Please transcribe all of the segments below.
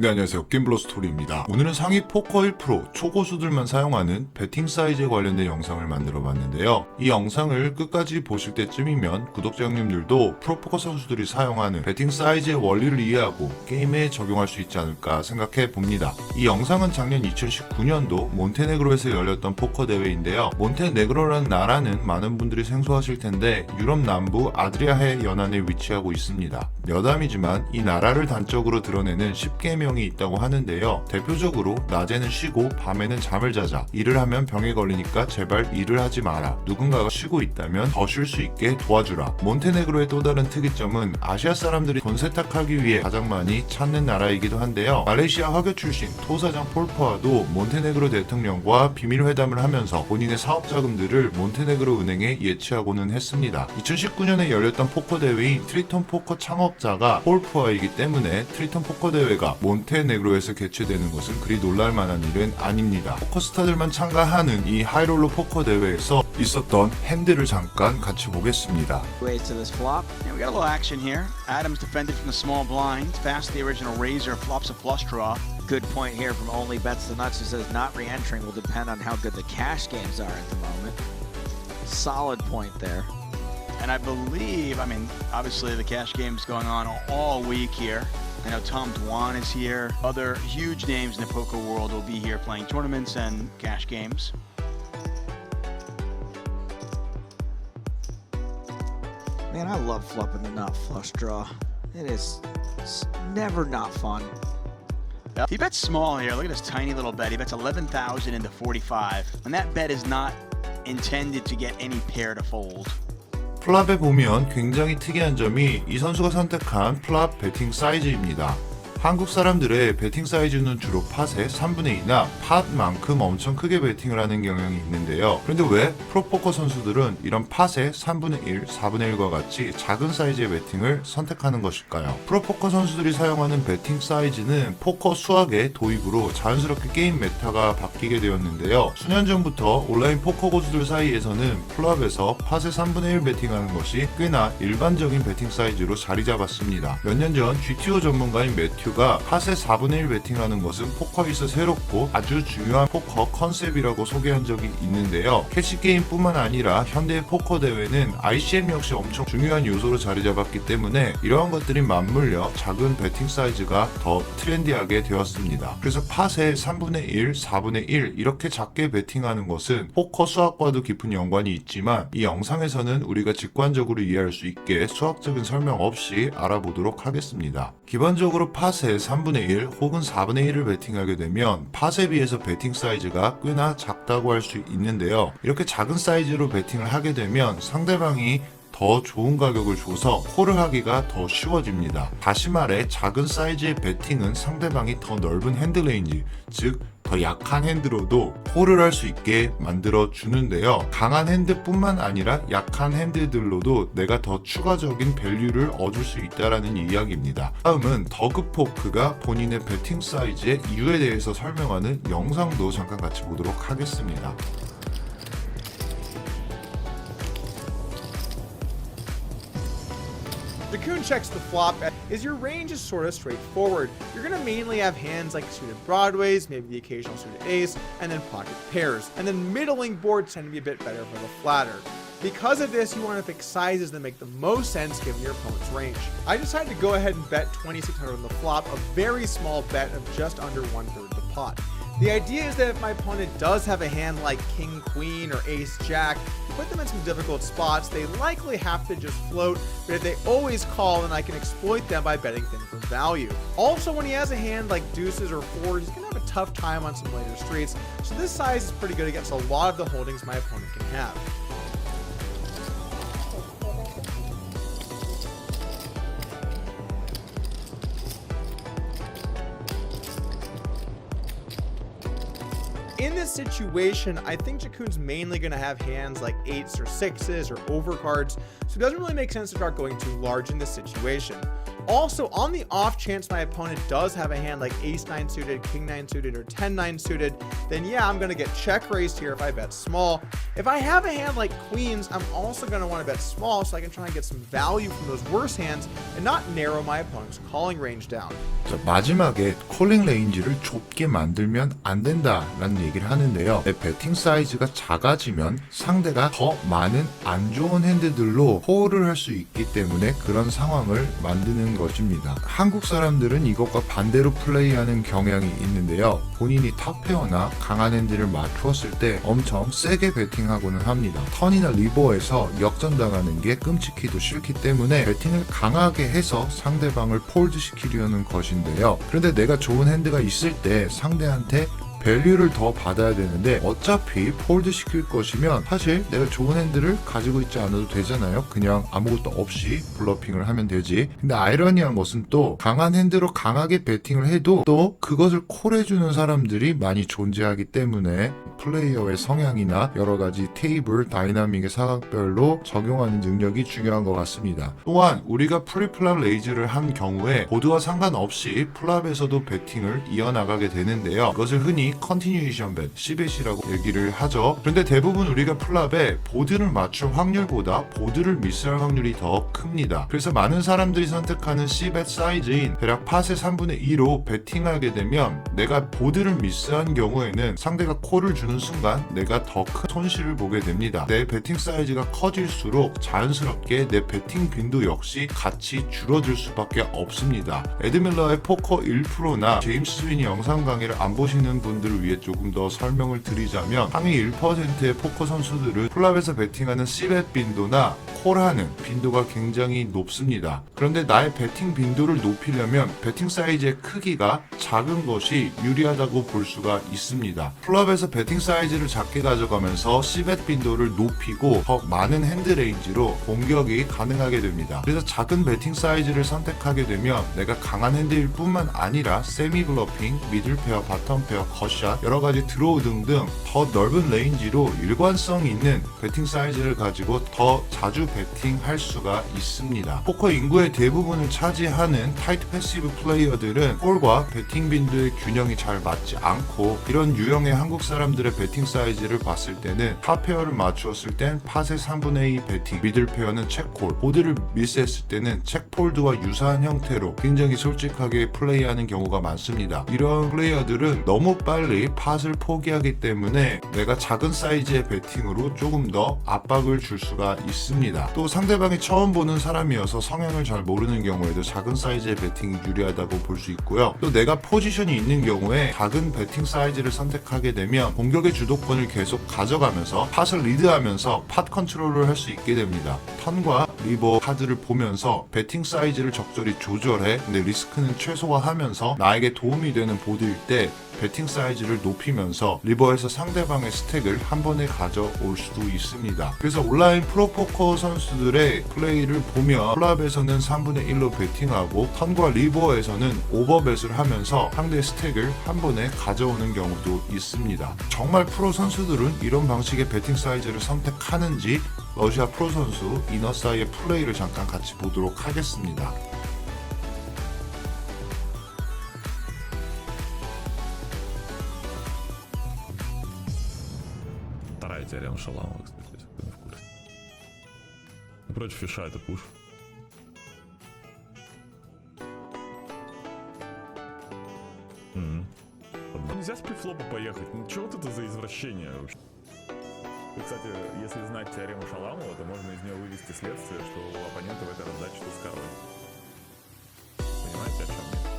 네, 안녕하세요. 게임블러 스토리입니다. 오늘은 상위 포커 1% 초고수들만 사용하는 배팅 사이즈에 관련된 영상을 만들어 봤는데요. 이 영상을 끝까지 보실 때쯤이면 구독자 형님들도 프로포커 선수들이 사용하는 배팅 사이즈의 원리를 이해하고 게임에 적용할 수 있지 않을까 생각해 봅니다. 이 영상은 작년 2019년도 몬테네그로에서 열렸던 포커 대회인데요. 몬테네그로라는 나라는 많은 분들이 생소하실 텐데 유럽 남부 아드리아해 연안에 위치하고 있습니다. 여담이지만 이 나라를 단적으로 드러내는 10계명이 있다고 하는데요. 대표적으로 낮에는 쉬고 밤에는 잠을 자자, 일을 하면 병에 걸리니까 제발 일을 하지 마라, 누군가가 쉬고 있다면 더 쉴 수 있게 도와주라. 몬테네그로의 또 다른 특이점은 아시아 사람들이 돈 세탁하기 위해 가장 많이 찾는 나라이기도 한데요. 말레이시아 화교 출신 토사장 폴포아도 몬테네그로 대통령과 비밀회담을 하면서 본인의 사업 자금들을 몬테네그로 은행에 예치하고는 했습니다. 2019년에 열렸던 포커 대회인 트리톤 포커 창업자가 폴포아이기 때문에 트리톤 포커 대회가 몬테네그로에서 개최되는 것은 그리 놀랄만한 일은 아닙니다. 포커 스타들만 참가하는 이 하이롤러 포커 대회에서 있었던 핸들을 잠깐 같이 보겠습니다. Ways to this flop. And we got a little action here. Adams defended from the small blind. Fast the original razor flops a flush draw. Good point here from Only Bets the Nuts, who says not re-entering will depend on how good the cash games are at the moment. Solid point there. And I believe, obviously the cash game's going on all week here. I know Tom Dwan is here. Other huge names in the poker world will be here playing tournaments and cash games. Man, I love flipping the nut flush draw. It is never not fun. He bets small here. Look at this tiny little bet. He bets 11,000 into 45. And that bet is not intended to get any pair to fold. 플랍에 보면 굉장히 특이한 점이 이 선수가 선택한 플랍 배팅 사이즈입니다. 한국 사람들의 배팅 사이즈는 주로 팟의 3분의 2나 팟만큼 엄청 크게 배팅을 하는 경향이 있는데요. 그런데 왜 프로포커 선수들은 이런 팟의 3분의 1, 4분의 1과 같이 작은 사이즈의 배팅을 선택하는 것일까요? 프로포커 선수들이 사용하는 배팅 사이즈는 포커 수학의 도입으로 자연스럽게 게임 메타가 바뀌게 되었는데요. 수년 전부터 온라인 포커 고수들 사이에서는 플랍에서 팟의 3분의 1 배팅하는 것이 꽤나 일반적인 배팅 사이즈로 자리 잡았습니다. 몇 년 전 GTO 전문가인 매튜 가 팟의 4분의 1 배팅하는 것은 포커에서 새롭고 아주 중요한 포커 컨셉이라고 소개한 적이 있는데요. 캐시게임 뿐만 아니라 현대의 포커 대회는 ICM 역시 엄청 중요한 요소로 자리 잡았기 때문에 이러한 것들이 맞물려 작은 배팅 사이즈가 더 트렌디하게 되었습니다. 그래서 팟의 3분의 1, 4분의 1 이렇게 작게 배팅하는 것은 포커 수학과도 깊은 연관이 있지만 이 영상에서는 우리가 직관적으로 이해할 수 있게 수학적인 설명 없이 알아보도록 하겠습니다. 기본적으로 팟의 3분의 1 혹은 4분의 1을 배팅하게 되면 팟에 비해서 배팅 사이즈가 꽤나 작다고 할 수 있는데요. 이렇게 작은 사이즈로 배팅을 하게 되면 상대방이 더 좋은 가격을 줘서 콜을 하기가 더 쉬워집니다. 다시 말해 작은 사이즈의 배팅은 상대방이 더 넓은 핸드 레인지, 즉 더 약한 핸드로도 콜을 할 수 있게 만들어 주는데요. 강한 핸드뿐만 아니라 약한 핸드들로도 내가 더 추가적인 밸류를 얻을 수 있다라는 이야기입니다. 다음은 더그포크가 본인의 배팅 사이즈의 이유에 대해서 설명하는 영상도 잠깐 같이 보도록 하겠습니다. The Coon checks the flop is your range is sort of straightforward. You're going to mainly have hands like suited broadways, maybe the occasional suited ace, and then pocket pairs. And then middling boards tend to be a bit better for the flatter. Because of this, you want to pick sizes that make the most sense given your opponent's range. I decided to go ahead and bet 2,600 on the flop, a very small bet of just under 1/3 the pot. The idea is that if my opponent does have a hand like King, Queen, or Ace, Jack, you put them in some difficult spots, they likely have to just float, but if they always call, then I can exploit them by betting thin for value. Also, when he has a hand like deuces or fours, he's going to have a tough time on some later streets, so this size is pretty good against a lot of the holdings my opponent can have. In this situation, I think Jakun's mainly going to have hands like 8s or 6s or overcards, so it doesn't really make sense to start going too large in this situation. Also, on the off chance my opponent does have a hand like ace-9 suited, king-9 suited, or 10-9 suited, then yeah, I'm going to get check-raised here if I bet small. If I have a hand like queens, I'm also going to want to bet small so I can try and get some value from those worse hands and not narrow my opponent's calling range down. 자, 마지막에 콜링 레인지를 좁게 만들면 안 된다라는 얘기를 하는데요. 내 배팅 사이즈가 작아지면 상대가 더 많은 안 좋은 핸드들로 콜을 할 수 있기 때문에 그런 상황을 만드는 것입니다. 한국 사람들은 이것과 반대로 플레이하는 경향이 있는데요. 본인이 탑페어나 강한 핸드를 맞추었을 때 엄청 세게 배팅하고는 합니다. 턴이나 리버에서 역전당하는 게 끔찍히도 싫기 때문에 배팅을 강하게 해서 상대방을 폴드시키려는 것인데요. 그런데 내가 좋은 핸드가 있을 때 상대한테 밸류를 더 받아야 되는데 어차피 폴드 시킬 것이면 사실 내가 좋은 핸드를 가지고 있지 않아도 되잖아요. 그냥 아무것도 없이 블러핑을 하면 되지. 근데 아이러니한 것은 또 강한 핸드로 강하게 배팅을 해도 또 그것을 콜해주는 사람들이 많이 존재하기 때문에 플레이어의 성향이나 여러가지 테이블 다이나믹의 사각별로 적용하는 능력이 중요한 것 같습니다. 또한 우리가 프리플랍 레이즈를 한 경우에 보드와 상관없이 플랍에서도 배팅을 이어나가게 되는데요. 이것을 흔히 컨티뉴에이션 벳, C벳이라고 얘기를 하죠. 그런데 대부분 우리가 플랍에 보드를 맞출 확률보다 보드를 미스할 확률이 더 큽니다. 그래서 많은 사람들이 선택하는 C벳 사이즈인 대략 팟의 3분의 2로 배팅하게 되면 내가 보드를 미스한 경우에는 상대가 콜을 주는 순간 내가 더 큰 손실을 보게 됩니다. 내 배팅 사이즈가 커질수록 자연스럽게 내 배팅 빈도 역시 같이 줄어들 수밖에 없습니다. 에드 밀러의 포커 1%나 제임스 윈이 영상 강의를 안 보시는 분들을 위해 조금 더 설명을 드리자면 상위 1%의 포커 선수들은 플랍에서 배팅하는 C벳 빈도나 콜하는 빈도가 굉장히 높습니다. 그런데 나의 배팅 빈도를 높이려면 배팅 사이즈의 크기가 작은 것이 유리하다고 볼 수가 있습니다. 플랍에서 배팅 사이즈를 작게 가져가면서 C벳 빈도를 높이고 더 많은 핸드 레인지로 공격이 가능하게 됩니다. 그래서 작은 배팅 사이즈를 선택하게 되면 내가 강한 핸드일 뿐만 아니라 세미 블러핑, 미들 페어, 바텀 페어, 컷샷, 여러가지 드로우 등등 더 넓은 레인지로 일관성 있는 배팅 사이즈를 가지고 더 자주 배팅할 수가 있습니다. 포커 인구의 대부분을 차지하는 타이트 패시브 플레이어들은 홀과 배팅 빈도의 균형이 잘 맞지 않고 이런 유형의 한국 사람들의 배팅 사이즈를 봤을 때는 탑 페어를 맞추었을 땐 팟의 3분의 2 배팅, 미들 페어는 체크홀, 보드를 미스했을 때는 체크폴드와 유사한 형태로 굉장히 솔직하게 플레이하는 경우가 많습니다. 이런 플레이어들은 너무 빨리 팟을 포기하기 때문에 내가 작은 사이즈의 배팅으로 조금 더 압박을 줄 수가 있습니다. 또 상대방이 처음 보는 사람이어서 성향을 잘 모르는 경우에도 작은 사이즈의 배팅이 유리하다고 볼 수 있고요. 또 내가 포지션이 있는 경우에 작은 배팅 사이즈를 선택하게 되면 공격의 주도권을 계속 가져가면서 팟을 리드하면서 팟 컨트롤을 할 수 있게 됩니다. 턴과 리버 카드를 보면서 배팅 사이즈를 적절히 조절해 근데 리스크는 최소화하면서 나에게 도움이 되는 보드일 때 배팅 사이즈를 높이면서 리버에서 상대방의 스택을 한 번에 가져올 수도 있습니다. 그래서 온라인 프로포커 선수들의 플레이를 보면 플랍에서는 3분의 1로 배팅하고 턴과 리버에서는 오버벳을 하면서 상대의 스택을 한 번에 가져오는 경우도 있습니다. 정말 프로 선수들은 이런 방식의 배팅 사이즈를 선택하는지 러시아 프로 선수 이너사이의 플레이를 잠깐 같이 보도록 하겠습니다. Вторая теорема Шаламова, кстати, если кто не в курсе. Против фиша это пуш. Нельзя с префлопа поехать. Ну что вот это за извращение вообще? И, кстати, если знать теорему Шаламова, то можно из нее вывести следствие, что у оппонента в этой раздаче туз король. Понимаете, о чем я?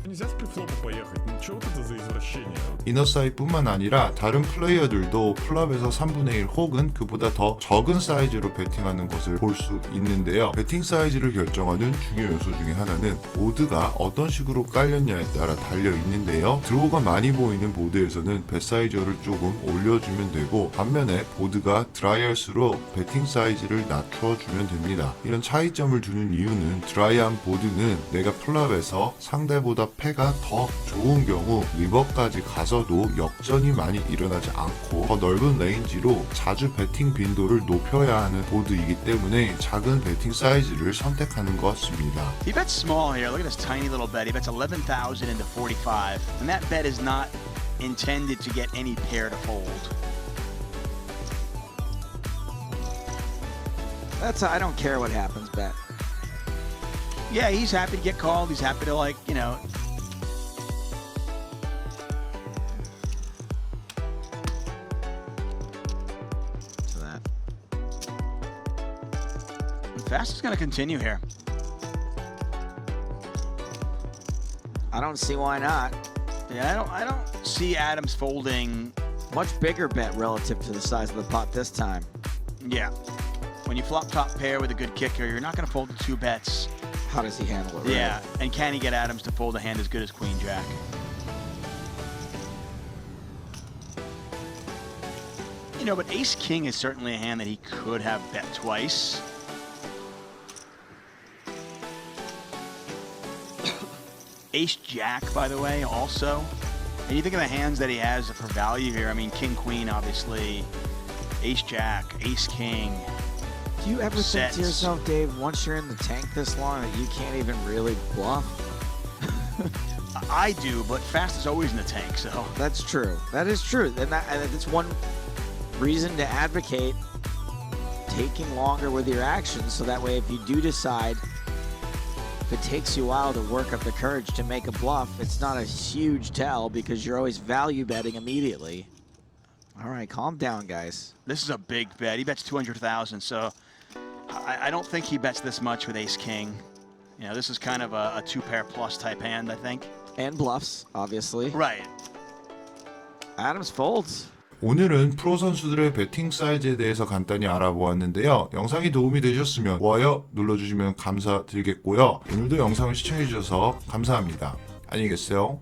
Нельзя с префлопа поехать. Ну что вот это за извращение? 이너사이뿐만 아니라 다른 플레이어들도 플랍에서 3분의 1 혹은 그보다 더 적은 사이즈로 배팅하는 것을 볼 수 있는데요. 배팅 사이즈를 결정하는 중요 요소 중에 하나는 보드가 어떤 식으로 깔렸냐에 따라 달려 있는데요. 드로우가 많이 보이는 보드에서는 배 사이즈를 조금 올려주면 되고 반면에 보드가 드라이할수록 배팅 사이즈를 낮춰주면 됩니다. 이런 차이점을 두는 이유는 드라이한 보드는 내가 플랍에서 상대보다 패가 더 좋은 경우 리버까지 가서도 역전이 많이 일어나지 않고 더 넓은 레인지로 자주 배팅 빈도를 높여야 하는 보드이기 때문에 작은 배팅 사이즈를 선택하는 것 같습니다. He bets small here. Look at this tiny little bet. He bets 11,000 into 45. And that bet is not intended to get any pair to fold. That's I don't care what happens, bet. Yeah, he's happy to get called. He's happy to, like, you know. To that. Fast is going to continue here. I don't see why not. Yeah, I don't see Adams folding. Much bigger bet relative to the size of the pot this time. Yeah. When you flop top pair with a good kicker, you're not going to fold the 2 bets. How does he handle it? Right? Yeah, and can he get Adams to fold a hand as good as Queen Jack? You know, but Ace King is certainly a hand that he could have bet twice. Ace Jack, by the way, also. And you think of the hands that he has for value here. I mean, King Queen, obviously. Ace Jack, Ace King. Do you ever think Sets. to yourself, Dave, once you're in the tank this long, that you can't even really bluff? I do, but Fast is always in the tank, so. That's true. That is true. And that's one reason to advocate taking longer with your actions, so that way if you do decide, if it takes you a while to work up the courage to make a bluff, it's not a huge tell because you're always value betting immediately. All right, calm down, guys. This is a big bet. He bets 200,000, so I don't think he bets this much with Ace King. You know, this is kind of a 2-pair plus type hand, I think. And bluffs, obviously. Right. Adams folds. 오늘은 프로 선수들의 배팅 사이즈에 대해서 간단히 알아보았는데요. 영상이 도움이 되셨으면 좋아요 눌러주시면 감사드리겠고요. 오늘도 영상을 시청해주셔서 감사합니다. 안녕히 계세요.